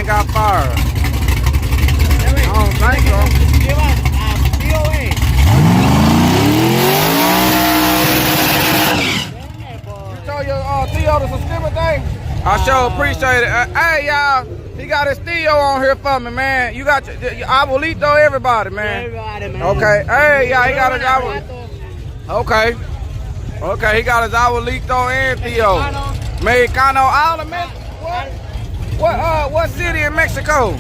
got fired. I don't think so. You told your Theo the subscriber thing? I sure appreciate it. Hey, y'all. He got his Theo on here for me, man. You got your abuelito, everybody, man. Everybody, man. Okay. Hey, yeah, he got his abuelito. Okay. Okay, he got his abuelito and Theo. Mexicano, all of Mexico. What city in Mexico?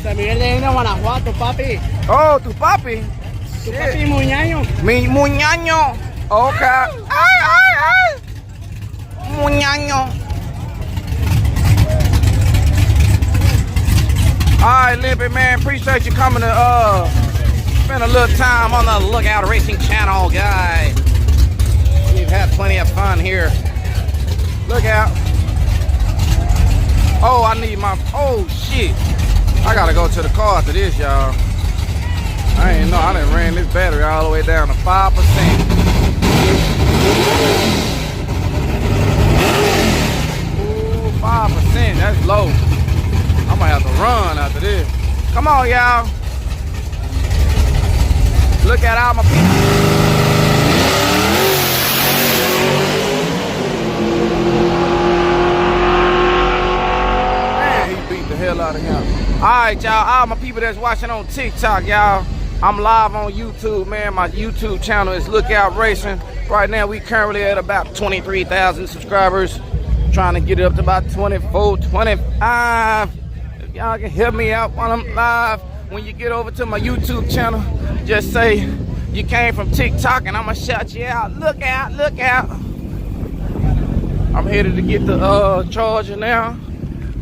San Miguel de Guanajuato, papi. Oh, tu papi. Tu papi Muñaño. Mi Muñaño. Okay. Ay. Muñaño. All right, Limpy, man. Appreciate you coming to spend a little time on the Lookout Racing channel, guys. We've had plenty of fun here. Look out. Oh, I need my, oh shit. I gotta go to the car after this, y'all. I ain't know, I done ran this battery all the way down to 5%. Ooh, 5%, that's low. I'm gonna have to run after this. Come on, y'all. Look at all my people. Hell out of him. All right, y'all. All my people that's watching on TikTok, y'all. I'm live on YouTube, man. My YouTube channel is Lookout Racing. Right now, we currently at about 23,000 subscribers. Trying to get it up to about 24, 25. If y'all can help me out while I'm live, when you get over to my YouTube channel, just say you came from TikTok and I'm gonna shout you out. Look out, look out. I'm headed to get the charger now.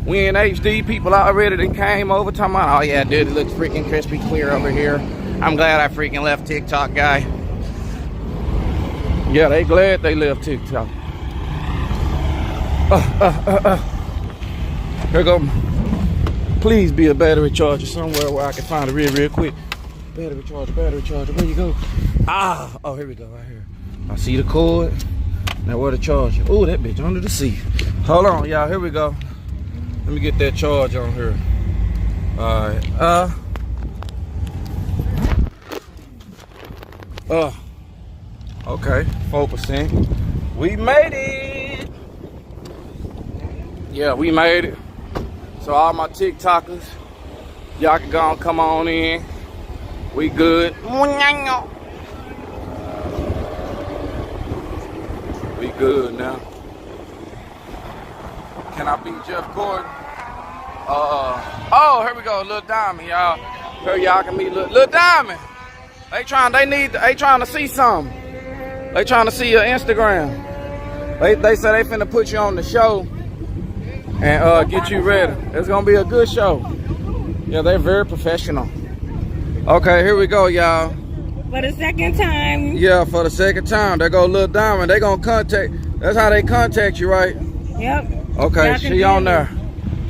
We in HD, people already that came over talking about, oh yeah, dude, it looks freaking crispy clear over here. I'm glad I freaking left TikTok, guy. Yeah, they glad they left TikTok. Here go. Please be a battery charger somewhere where I can find it real quick. Battery charger, where you go? Ah, oh, here we go, right here. I see the cord. Now where the charger? Oh, that bitch under the seat. Hold on, y'all, here we go. Let me get that charge on here. All right. Okay, 4%. We made it. Yeah, we made it. So all my TikTokers, y'all can go and come on in. We good. We good now. Can I beat Jeff Gordon? Oh, here we go, Lil Diamond, y'all. Here y'all can meet Lil Diamond. They trying to see something. They trying to see your Instagram. They say they finna put you on the show and get you ready. It's gonna be a good show. Yeah, they're very professional. Okay, here we go, y'all. For the second time. Yeah, for the second time. There go Lil Diamond. They gonna contact. That's how they contact you, right? Yep. Okay, she on there.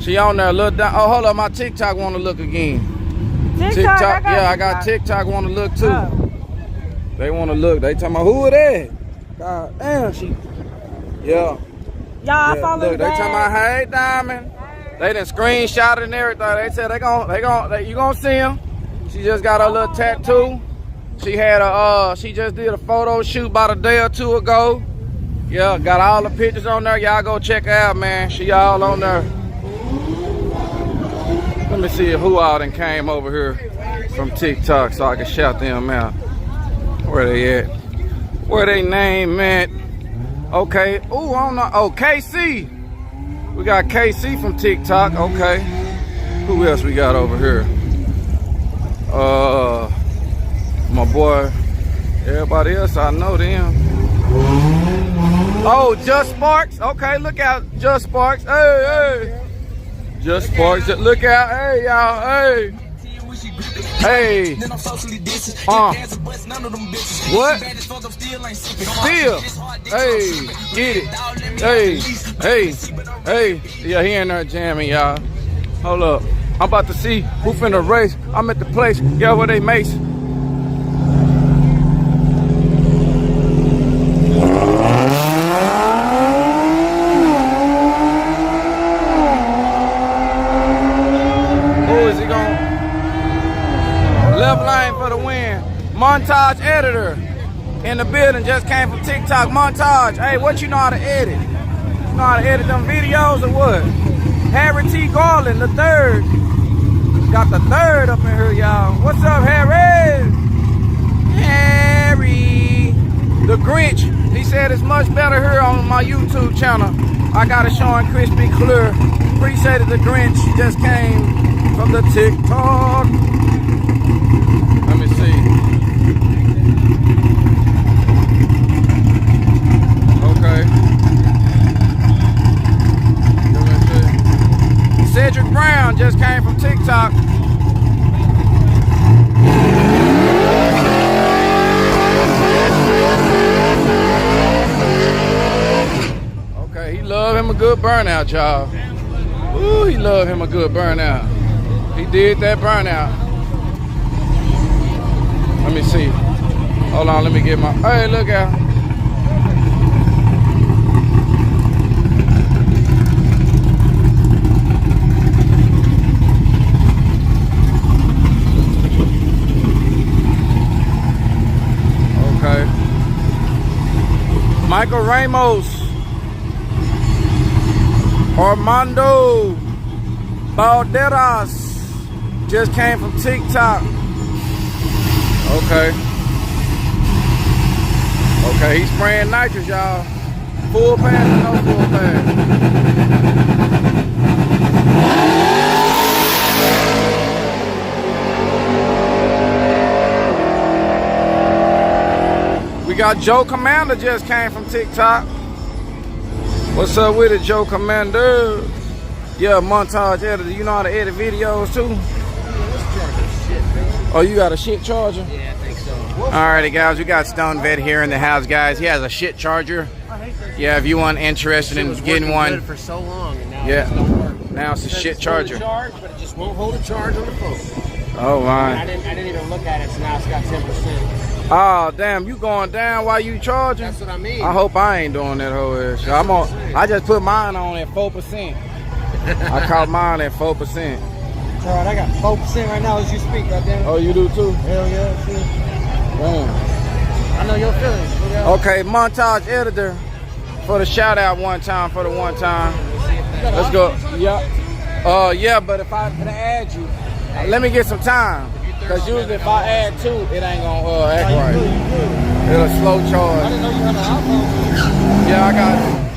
She on there. Look down. Oh, hold up. My TikTok want to look again. TikTok, yeah, I got TikTok want to look too. Oh. They want to look. They talking about who it is. God damn, she. Yeah. Y'all follow look, they talking about hey Diamond. They done screenshot and everything. They said you gonna see him. She just got a little tattoo. She had she just did a photo shoot about a day or two ago. Yeah, got all the pictures on there. Y'all go check her out, man. She all on there. Let me see who all done came over here from TikTok so I can shout them out. Where they at? Where they name at? Okay. Ooh, I don't know. Oh, KC. We got KC from TikTok. Okay. Who else we got over here? My boy. Everybody else, I know them. Oh, Just Sparks. Okay, look out, Just Sparks. Hey. Just Sparks. Look out. Hey, y'all. Hey. Hey. What? Still. Hey. Get it. Hey. Yeah, he in there jamming, y'all. Hold up. I'm about to see who finna race. I'm at the place. Yeah, where they mace. Montage editor in the building, just came from TikTok. Montage, hey, what you know how to edit? You know how to edit them videos or what? Harry T. Garland, the third. Got the third up in here, y'all. What's up, Harry? Harry. The Grinch, he said it's much better here on my YouTube channel. I got it showing crispy clear. Appreciate it, the Grinch just came from the TikTok. Let me see. Okay. Let me see. Cedric Brown just came from TikTok. Okay, he love him a good burnout, y'all. Ooh, he love him a good burnout. He did that burnout. Let me see. Hold on, let me get my, hey, look out. Okay. Michael Ramos. Armando Balderas just came from TikTok. Okay. Okay, he's spraying nitrous, y'all. Full pass or no full pass? We got Joe Commander just came from TikTok. What's up with it, Joe Commander? Yeah, Montage editor. You know how to edit videos too? Oh, you got a shit charger? Yeah, I think so. Alrighty, guys, we got Stone Vet here in the house, guys. He has a shit charger. Yeah, if you want interested in getting one. Good for so long, and now Yeah, it just don't work. now it's a shit charger. Charge, but it just won't hold a charge on the phone. Oh I my. didn't even look at it, so now it's got 10%. Oh damn, you going down while you charging? That's what I mean. I hope I ain't doing that whole ass shit. I just put mine on at 4%. I caught mine at 4%. Alright, I got 4% right now as you speak, goddamn. Oh, you do too? Hell yeah, shit. Damn. I know your feelings. Okay, Montage editor for the shout out one time, for the one time. Let's go. Yeah. Yeah, but if I add you, let me get some time. Cause usually if I add 2, it ain't gonna act right. It'll slow charge. I didn't know you had an iPhone. Yeah, I got it.